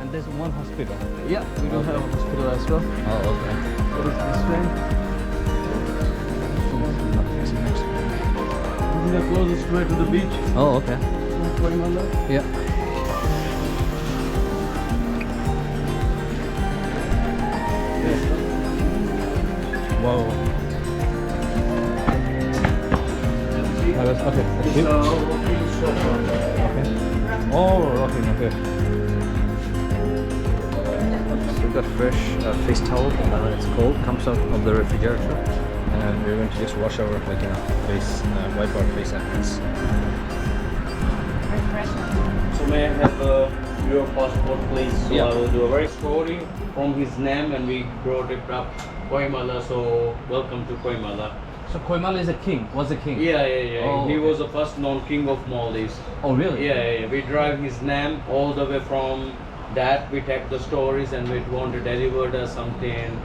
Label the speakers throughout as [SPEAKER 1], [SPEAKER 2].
[SPEAKER 1] And there's one hospital.
[SPEAKER 2] Yeah, we do have a hospital as well.
[SPEAKER 1] Oh, okay.
[SPEAKER 2] What is this way? This is the closest way to the beach.
[SPEAKER 1] Oh, okay.
[SPEAKER 2] Koimala.
[SPEAKER 1] Yeah. Whoa. Okay.
[SPEAKER 2] It's a walking shop.
[SPEAKER 1] Okay. Oh, rocking. Okay.
[SPEAKER 3] So we've got fresh face towel, it's cold, comes out of the refrigerator, and we're going to just wash our face, wipe our face afterwards.
[SPEAKER 2] So may I have your passport, please? So
[SPEAKER 3] Yeah.
[SPEAKER 2] I will do a very story from his name, and we brought it up Koimala. So welcome to Koimala.
[SPEAKER 1] So Koimala is a king. Was a king?
[SPEAKER 2] Yeah, yeah, yeah.
[SPEAKER 1] Oh,
[SPEAKER 2] He
[SPEAKER 1] okay.
[SPEAKER 2] was the first known king of Maldives.
[SPEAKER 1] Oh, really?
[SPEAKER 2] Yeah, yeah, yeah. We drive his name all the way from that. We take the stories and we want to deliver something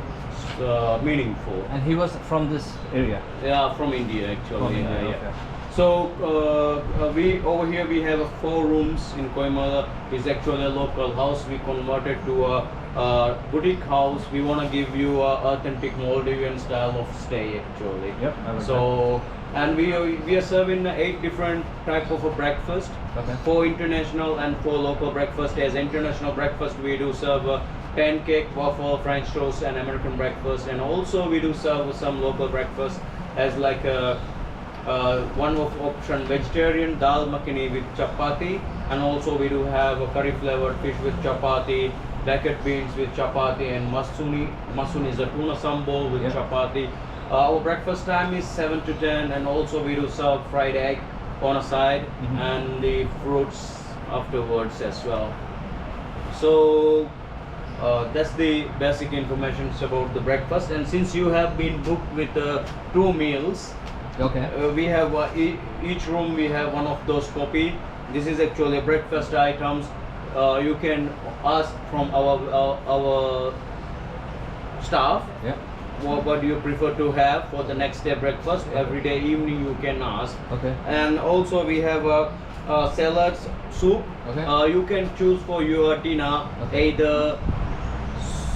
[SPEAKER 2] meaningful.
[SPEAKER 1] And he was from this area.
[SPEAKER 2] Yeah, from India actually.
[SPEAKER 1] From
[SPEAKER 2] yeah,
[SPEAKER 1] India,
[SPEAKER 2] yeah.
[SPEAKER 1] okay.
[SPEAKER 2] So we over here we have 4 rooms in Koimala. It's actually a local house. We converted to a boutique house. We want to give you a authentic Maldivian style of stay actually.
[SPEAKER 1] Yep. I like
[SPEAKER 2] So and we are serving 8 different type of a breakfast.
[SPEAKER 1] Okay.
[SPEAKER 2] 4 international and 4 local breakfast. As international breakfast, we do serve pancake, waffle, French toast, and American breakfast. And also we do serve some local breakfast as like one of option vegetarian dal makhani with chapati, and also we do have a curry flavored fish with chapati, blacked beans with chapati, and masuni. Masuni is a tuna sambal with
[SPEAKER 1] Yeah.
[SPEAKER 2] chapati. Our breakfast time is 7 to 10, and also we do serve fried egg on a side and the fruits afterwards as well. So that's the basic information about the breakfast. And since you have been booked with 2 meals,
[SPEAKER 1] Okay.
[SPEAKER 2] we have each room we have one of those copy. This is actually breakfast items. You can ask from our staff
[SPEAKER 1] Yeah.
[SPEAKER 2] what do you prefer to have for the next day breakfast. Every day evening you can ask.
[SPEAKER 1] Okay.
[SPEAKER 2] And also we have salads, soup.
[SPEAKER 1] Okay.
[SPEAKER 2] You can choose for your dinner
[SPEAKER 1] Okay.
[SPEAKER 2] either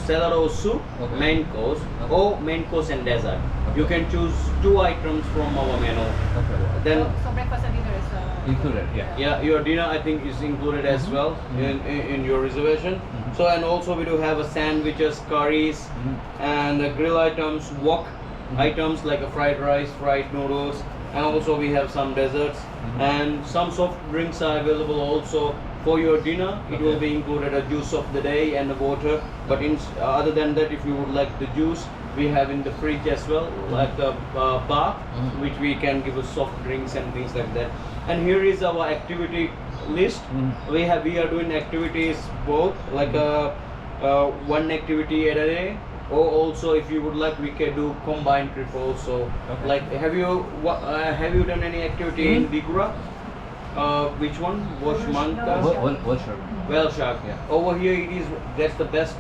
[SPEAKER 2] salad or soup,
[SPEAKER 1] Okay.
[SPEAKER 2] main course,
[SPEAKER 1] Okay.
[SPEAKER 2] or main course and dessert. You can choose 2 items from our menu.
[SPEAKER 1] Okay.
[SPEAKER 2] Then
[SPEAKER 4] So breakfast and dinner is
[SPEAKER 1] Included. Yeah.
[SPEAKER 2] yeah, your dinner I think is included as well in your reservation. So and also we do have sandwiches, curries, and grill items, wok items like a fried rice, fried noodles, and also we have some desserts and some soft drinks are available also. For your dinner, it will
[SPEAKER 1] Okay.
[SPEAKER 2] be included a juice of the day and a water. But other than that, if you would like the juice, we have in the fridge as well, like a bar, which we can give us soft drinks and things like that. And here is our activity list. We are doing activities both like one activity at a day, or also if you would like, we can do combined trip also.
[SPEAKER 1] Okay.
[SPEAKER 2] Like have you done any activity in Digura? Which one? Wash Manta?
[SPEAKER 1] Well, sure.
[SPEAKER 2] Well Shark.
[SPEAKER 1] Yeah.
[SPEAKER 2] Over here that's the best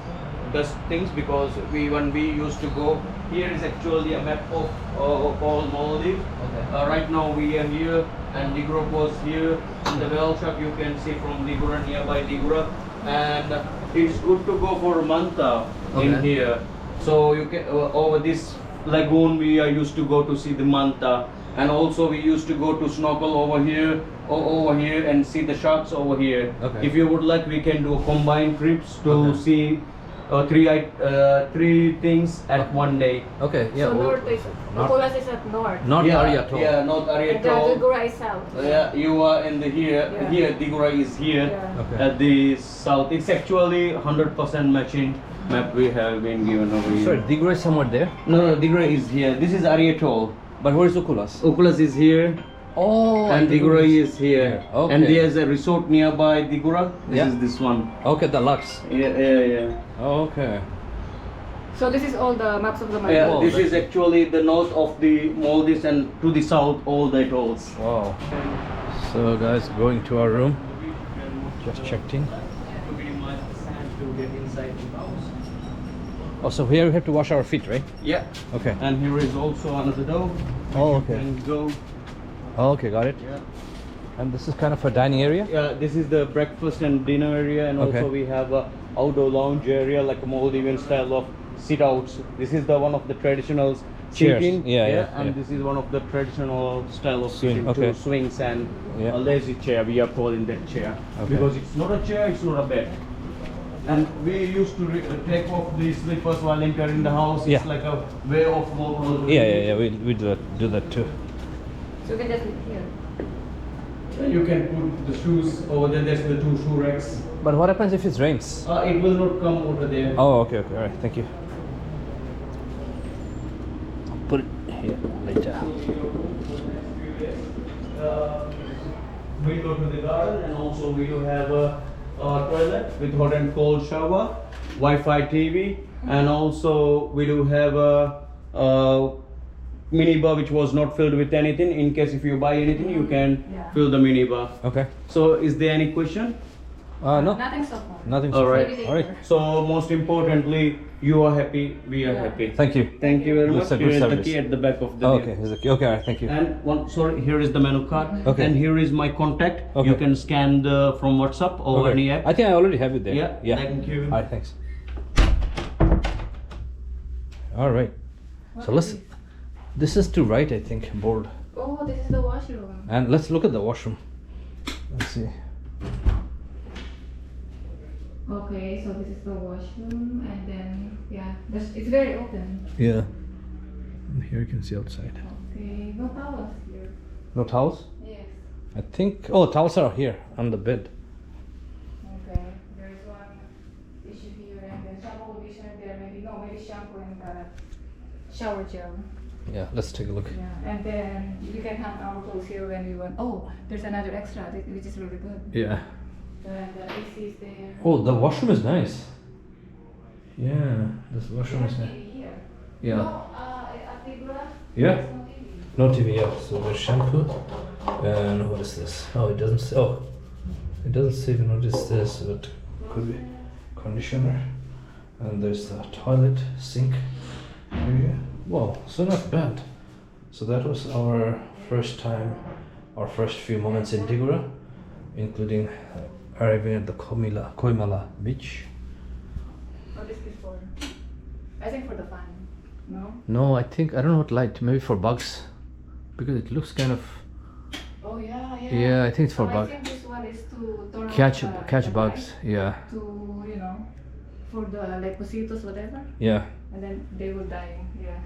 [SPEAKER 2] things, because when we used to go, here is actually a map of all Maldives.
[SPEAKER 1] Okay.
[SPEAKER 2] Right now we are here and Digura was here. In the Well Shark you can see from Digura, nearby Digura, and it's good to go for Manta in
[SPEAKER 1] Okay.
[SPEAKER 2] here. So you can over this lagoon we are used to go to see the Manta, and also we used to go to snorkel over here or over here and see the sharks over here.
[SPEAKER 1] Okay.
[SPEAKER 2] If you would like, we can do combined trips to
[SPEAKER 1] Okay.
[SPEAKER 2] see three things at one day.
[SPEAKER 1] Okay. Yeah.
[SPEAKER 4] so
[SPEAKER 1] well,
[SPEAKER 4] north is Ukulhas is at north.
[SPEAKER 1] Not
[SPEAKER 2] yeah,
[SPEAKER 1] area at all.
[SPEAKER 2] Yeah, not area
[SPEAKER 4] And
[SPEAKER 2] at all.
[SPEAKER 4] Digura is south.
[SPEAKER 2] Yeah, you are in the here.
[SPEAKER 4] Yeah.
[SPEAKER 2] Here, Digura is here
[SPEAKER 4] Yeah.
[SPEAKER 1] Okay.
[SPEAKER 2] at the south. It's actually 100% matching map we have been given over here.
[SPEAKER 1] Sorry, Digura is somewhere there.
[SPEAKER 2] No, Digura is here. This is Ariatol.
[SPEAKER 1] But where is Ukulhas?
[SPEAKER 2] Ukulhas is here.
[SPEAKER 1] Oh.
[SPEAKER 2] And Digura is here.
[SPEAKER 1] Okay.
[SPEAKER 2] And there's a resort nearby Digura. This
[SPEAKER 1] Yeah.
[SPEAKER 2] is this one.
[SPEAKER 1] Okay, the Lux.
[SPEAKER 2] Yeah.
[SPEAKER 1] Okay.
[SPEAKER 4] So this is all the maps of the
[SPEAKER 2] Yeah,
[SPEAKER 4] Maldives.
[SPEAKER 2] this is actually the north of the Maldives, and to the south all the atolls.
[SPEAKER 1] Wow. So guys, going to our room. Just checked in.
[SPEAKER 2] To minimize the sand to get inside the house.
[SPEAKER 1] Oh, so here we have to wash our feet, right?
[SPEAKER 2] Yeah.
[SPEAKER 1] Okay.
[SPEAKER 2] And here is also another door.
[SPEAKER 1] Oh, okay.
[SPEAKER 2] And go.
[SPEAKER 1] Oh, okay, got it.
[SPEAKER 2] Yeah.
[SPEAKER 1] And this is kind of a dining area?
[SPEAKER 2] Yeah, this is the breakfast and dinner area, and
[SPEAKER 1] Okay.
[SPEAKER 2] also we have a outdoor lounge area, like a Maldivian style of sit-outs. This is the one of the traditional
[SPEAKER 1] Chairs.
[SPEAKER 2] seating.
[SPEAKER 1] Yeah,
[SPEAKER 2] and
[SPEAKER 1] yeah.
[SPEAKER 2] this is one of the traditional style of
[SPEAKER 1] Swing,
[SPEAKER 2] sitting
[SPEAKER 1] okay.
[SPEAKER 2] too. Swings and
[SPEAKER 1] Yeah.
[SPEAKER 2] a lazy chair. We are calling that chair
[SPEAKER 1] Okay.
[SPEAKER 2] because it's not a chair, it's not a bed. And we used to take off the slippers while entering the house. It's
[SPEAKER 1] Yeah.
[SPEAKER 2] like a way of local.
[SPEAKER 1] Yeah. We do that too.
[SPEAKER 4] So you can just leave here.
[SPEAKER 2] You can put the shoes over there. There's the 2 shoe racks.
[SPEAKER 1] But what happens if it rains?
[SPEAKER 2] It will not come over there.
[SPEAKER 1] Oh, okay. All right, thank you. I'll put it here later.
[SPEAKER 2] We go to the garden, and also we do have a toilet with hot and cold shower, Wi-Fi TV, and also we do have a minibar which was not filled with anything. In case if you buy anything, you can
[SPEAKER 4] Yeah.
[SPEAKER 2] fill the minibar.
[SPEAKER 1] Okay.
[SPEAKER 2] So, is there any question?
[SPEAKER 1] No.
[SPEAKER 4] Nothing so far.
[SPEAKER 1] Nothing.
[SPEAKER 2] All
[SPEAKER 1] so far.
[SPEAKER 2] right.
[SPEAKER 1] All right.
[SPEAKER 2] So, most importantly, you are happy, we are
[SPEAKER 4] Yeah.
[SPEAKER 2] happy.
[SPEAKER 1] Thank you.
[SPEAKER 2] Thank you very
[SPEAKER 1] That's
[SPEAKER 2] much.
[SPEAKER 1] a good
[SPEAKER 2] Here is the
[SPEAKER 1] service.
[SPEAKER 2] key at the back of the
[SPEAKER 1] Oh,
[SPEAKER 2] deal.
[SPEAKER 1] okay. Here's the key. Okay. All right. Thank you.
[SPEAKER 2] And sorry, here is the menu card.
[SPEAKER 1] Okay.
[SPEAKER 2] And here is my contact.
[SPEAKER 1] Okay.
[SPEAKER 2] You can scan from WhatsApp or
[SPEAKER 1] Okay.
[SPEAKER 2] any app.
[SPEAKER 1] I think I already have it there.
[SPEAKER 2] Yeah,
[SPEAKER 1] Yeah.
[SPEAKER 2] thank you.
[SPEAKER 1] All right. Thanks. All right. So let's. This is to right, I think, board.
[SPEAKER 4] Oh, this is the washroom.
[SPEAKER 1] And let's look at the washroom. Let's see.
[SPEAKER 4] Okay, so this is the washroom, and then yeah, it's very open.
[SPEAKER 1] Yeah. And here you can see outside.
[SPEAKER 4] Okay, no towels here.
[SPEAKER 1] No towels?
[SPEAKER 4] Yes.
[SPEAKER 1] I think. Oh, towels are here on the bed.
[SPEAKER 4] Okay, there is one issue here, and then shampoo conditioner there. Maybe shampoo and shower gel.
[SPEAKER 1] Yeah. Let's take a look.
[SPEAKER 4] Yeah, and then you can hang our clothes here when we want. Oh, there's another extra which is really good.
[SPEAKER 1] Yeah.
[SPEAKER 4] And the AC is there.
[SPEAKER 1] Oh, the washroom is nice. Yeah, this washroom is nice.
[SPEAKER 4] TV here.
[SPEAKER 1] Yeah.
[SPEAKER 4] No, at Tigura,
[SPEAKER 1] Yeah.
[SPEAKER 4] there's no TV.
[SPEAKER 1] No TV, yeah. So there's shampoo. And what is this? Oh, it doesn't say. Oh, it doesn't say what is this, but could be conditioner. And there's the toilet, sink area. Wow, so not bad. So that was our first time, our first few moments in Tigura, including arriving at the Koimala Beach.
[SPEAKER 4] What is this for? I think for the fun. No?
[SPEAKER 1] No, I don't know what light. Maybe for bugs, because it looks kind of.
[SPEAKER 4] Oh yeah.
[SPEAKER 1] Yeah, I think it's for
[SPEAKER 4] I
[SPEAKER 1] bugs.
[SPEAKER 4] think this one is to turn off
[SPEAKER 1] Catch
[SPEAKER 4] the
[SPEAKER 1] bugs.
[SPEAKER 4] light
[SPEAKER 1] Yeah,
[SPEAKER 4] to for the like mosquitoes whatever,
[SPEAKER 1] yeah.
[SPEAKER 4] and then they will die. Yeah.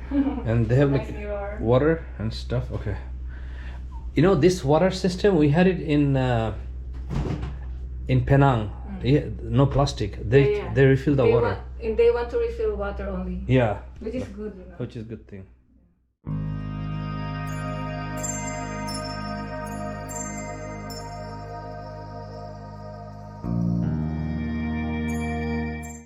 [SPEAKER 1] And they have
[SPEAKER 4] Nice
[SPEAKER 1] like
[SPEAKER 4] mirror.
[SPEAKER 1] water and stuff. Okay. This water system we had it in Penang. Yeah, no plastic. They
[SPEAKER 4] Yeah.
[SPEAKER 1] refill the
[SPEAKER 4] They
[SPEAKER 1] water.
[SPEAKER 4] they want to refill water only,
[SPEAKER 1] Yeah,
[SPEAKER 4] which is good.
[SPEAKER 1] which is a good thing.